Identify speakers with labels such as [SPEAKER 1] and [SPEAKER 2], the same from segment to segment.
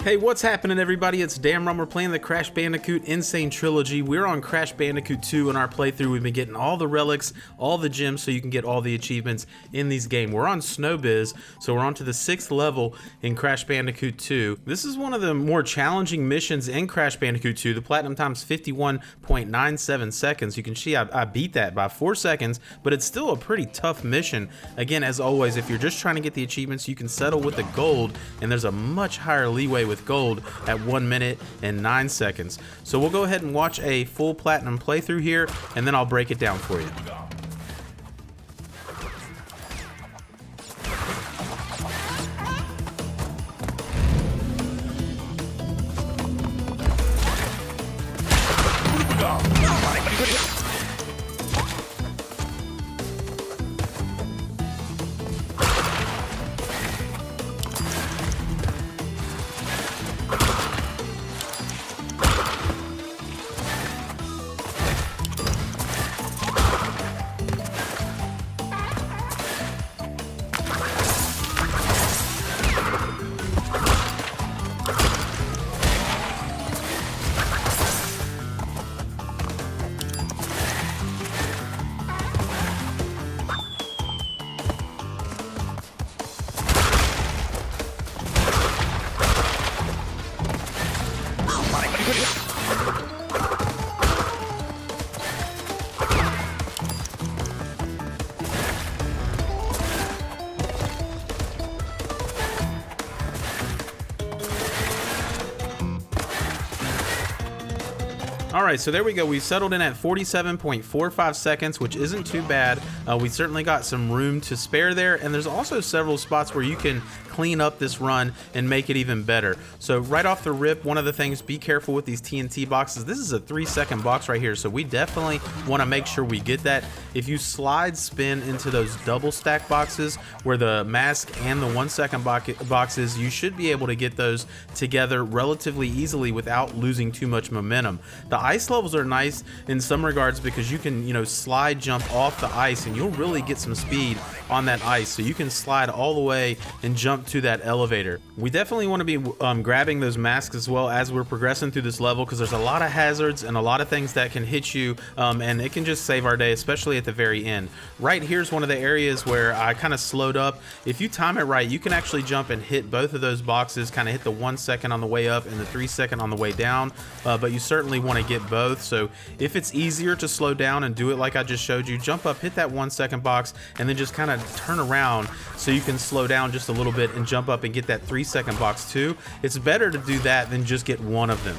[SPEAKER 1] Hey, what's happening, everybody? It's Damron. We're playing the Crash Bandicoot N. Sane Trilogy. We're on Crash Bandicoot 2 in our playthrough. We've been getting all the relics, all the gems, so you can get all the achievements in these games. We're on Snowbiz, so we're on to the 6th level in Crash Bandicoot 2. This is one of the more challenging missions in Crash Bandicoot 2. The platinum time's 51.97 seconds. You can see I beat that by 4 seconds, but it's still a pretty tough mission. Again, as always, if you're just trying to get the achievements, you can settle with the gold, and there's a much higher leeway with gold at 1 minute and 9 seconds. So we'll go ahead and watch a full platinum playthrough here, and then I'll break it down for you. Alright, so there we go. We settled in at 47.45 seconds, which isn't too bad. We certainly got some room to spare there, and there's also several spots where you can clean up this run and make it even better. So right off the rip, one of the things, be careful with these TNT boxes. This is a 3-second box right here, so we definitely want to make sure we get that. If you slide spin into those double stack boxes where the mask and the 1-second boxes, you should be able to get those together relatively easily without losing too much momentum. The ice levels are nice in some regards because you can, slide jump off the ice and you'll really get some speed on that ice. So you can slide all the way and jump to that elevator. We definitely want to be grabbing those masks as well as we're progressing through this level, because there's a lot of hazards and a lot of things that can hit you, and it can just save our day, especially at the very end. Right here's one of the areas where I kind of slowed up. If you time it right, you can actually jump and hit both of those boxes, kind of hit the 1 second on the way up and the 3 second on the way down, but you certainly want to get both. So if it's easier to slow down and do it like I just showed you, jump up, hit that 1 second box, and then just kind of turn around so you can slow down just a little bit and jump up and get that 3 second box too. It's better to do that than just get one of them.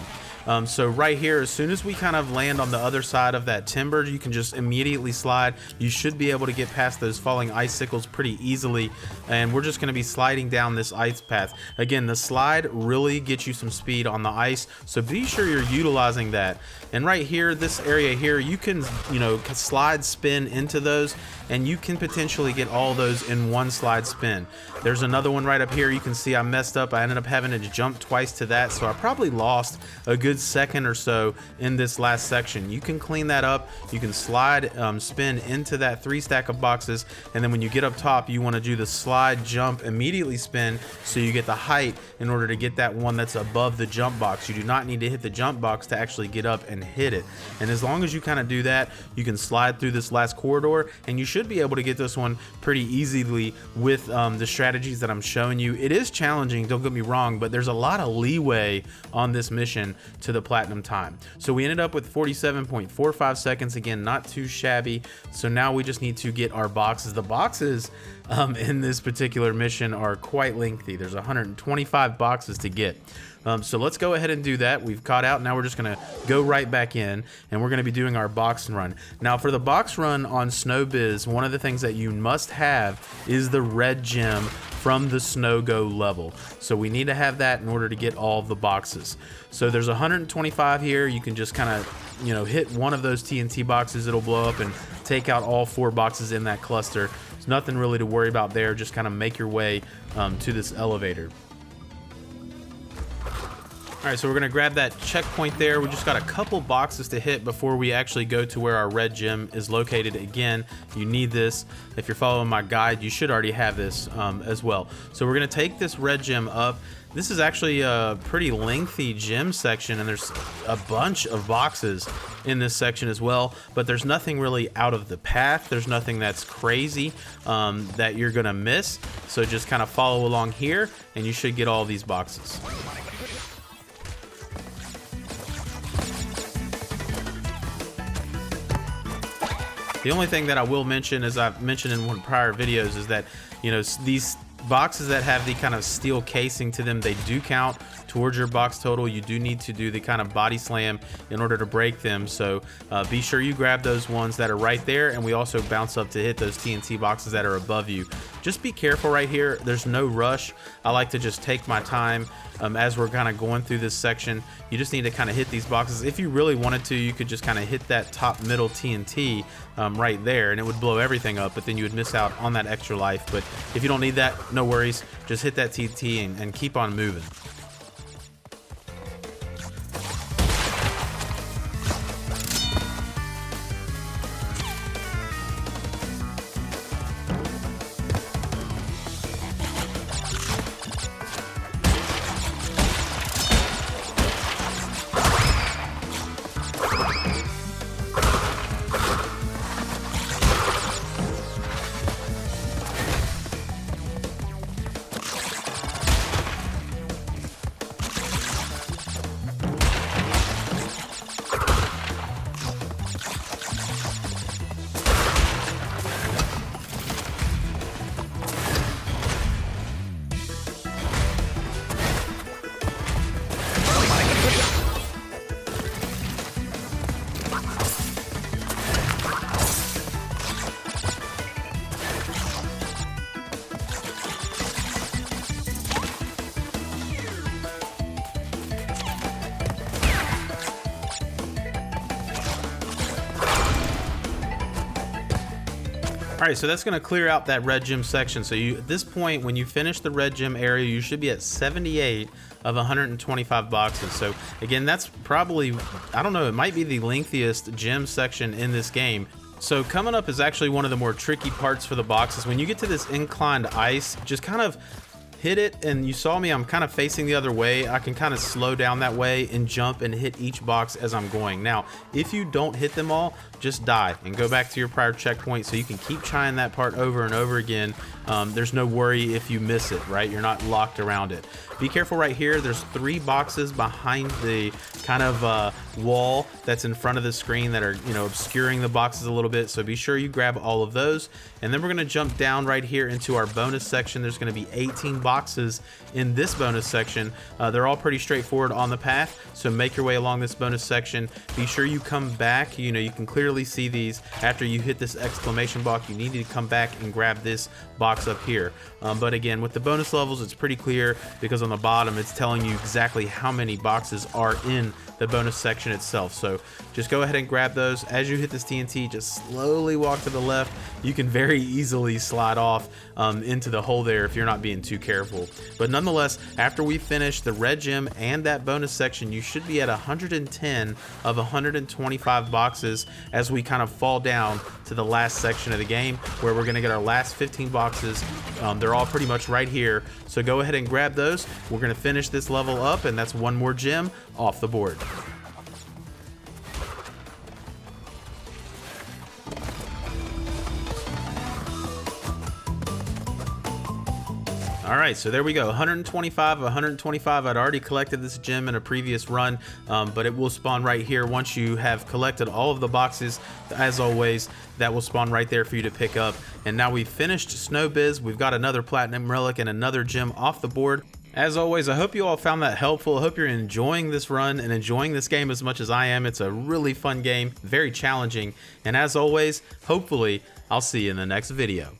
[SPEAKER 1] So right here, as soon as we kind of land on the other side of that timber, you can just immediately slide. You should be able to get past those falling icicles pretty easily, and we're just going to be sliding down this ice path. Again, the slide really gets you some speed on the ice, so be sure you're utilizing that. And right here, this area here, you can slide spin into those, and you can potentially get all those in one slide spin. There's another one right up here. You can see I messed up. I ended up having to jump twice to that, so I probably lost a good second or so in this last section. You can clean that up. You can slide spin into that 3 stack of boxes, and then when you get up top, you want to do the slide jump immediately spin so you get the height in order to get that one that's above the jump box. You do not need to hit the jump box to actually get up and hit it. And as long as you kind of do that, you can slide through this last corridor, and you should be able to get this one pretty easily with the strategies that I'm showing you. It is challenging, don't get me wrong, but there's a lot of leeway on this mission to the platinum time. So we ended up with 47.45 seconds. Again, not too shabby. So now we just need to get our boxes. The boxes in this particular mission are quite lengthy. There's 125 boxes to get. So let's go ahead and do that. We've caught out. Now we're just going to go right back in, and we're going to be doing our box run. Now for the box run on Snowbiz, one of the things that you must have is the red gem from the Snow Go level. So we need to have that in order to get all of the boxes. So there's 125 here. You can just kind of, hit one of those TNT boxes. It'll blow up and take out all 4 boxes in that cluster. There's nothing really to worry about there. Just kind of make your way to this elevator. All right, so we're gonna grab that checkpoint there. We just got a couple boxes to hit before we actually go to where our red gem is located. Again, you need this. If you're following my guide, you should already have this as well. So we're gonna take this red gem up. This is actually a pretty lengthy gym section, and there's a bunch of boxes in this section as well, but there's nothing really out of the path. There's nothing that's crazy that you're gonna miss. So just kind of follow along here and you should get all these boxes. The only thing that I will mention, as I've mentioned in one of the prior videos, is that, you know, these boxes that have the kind of steel casing to them, they do count towards your box total. You do need to do the kind of body slam in order to break them, so be sure you grab those ones that are right there, and we also bounce up to hit those TNT boxes that are above you. Just be careful right here. There's no rush. I like to just take my time as we're kind of going through this section. You just need to kind of hit these boxes. If you really wanted to, you could just kind of hit that top middle TNT right there, and it would blow everything up, but then you would miss out on that extra life. But if you don't need that, no worries. Just hit that TNT and keep on moving. All right, so that's gonna clear out that red gym section. So you, at this point, when you finish the red gym area, you should be at 78 of 125 boxes. So again, that's probably, I don't know, it might be the lengthiest gym section in this game. So coming up is actually one of the more tricky parts for the boxes. When you get to this inclined ice, just kind of hit it, and you saw me, I'm kind of facing the other way. I can kind of slow down that way and jump and hit each box as I'm going. Now, if you don't hit them all, just die and go back to your prior checkpoint so you can keep trying that part over and over again. There's no worry if you miss it, right? You're not locked around it. Be careful right here. There's 3 boxes behind the kind of wall that's in front of the screen that are, you know, obscuring the boxes a little bit. So be sure you grab all of those. And then we're gonna jump down right here into our bonus section. There's gonna be 18 boxes in this bonus section. They're all pretty straightforward on the path. So make your way along this bonus section. Be sure you come back. You know, you can clearly see these after you hit this exclamation box. You need to come back and grab this box up here. But again, with the bonus levels, it's pretty clear because on the bottom it's telling you exactly how many boxes are in the bonus section itself. So just go ahead and grab those. As you hit this TNT, just slowly walk to the left. You can very easily slide off into the hole there if you're not being too careful. But nonetheless, after we finish the red gym and that bonus section, you should be at 110 of 125 boxes as we kind of fall down to the last section of the game, where we're gonna get our last 15 boxes. They're all pretty much right here. So go ahead and grab those. We're gonna finish this level up, and that's one more gym off the board. All right, so there we go, 125, 125. I'd already collected this gem in a previous run, but it will spawn right here once you have collected all of the boxes. As always, that will spawn right there for you to pick up. And now we've finished Snowbiz. We've got another platinum relic and another gem off the board. As always, I hope you all found that helpful. I hope you're enjoying this run and enjoying this game as much as I am. It's a really fun game, very challenging. And as always, hopefully, I'll see you in the next video.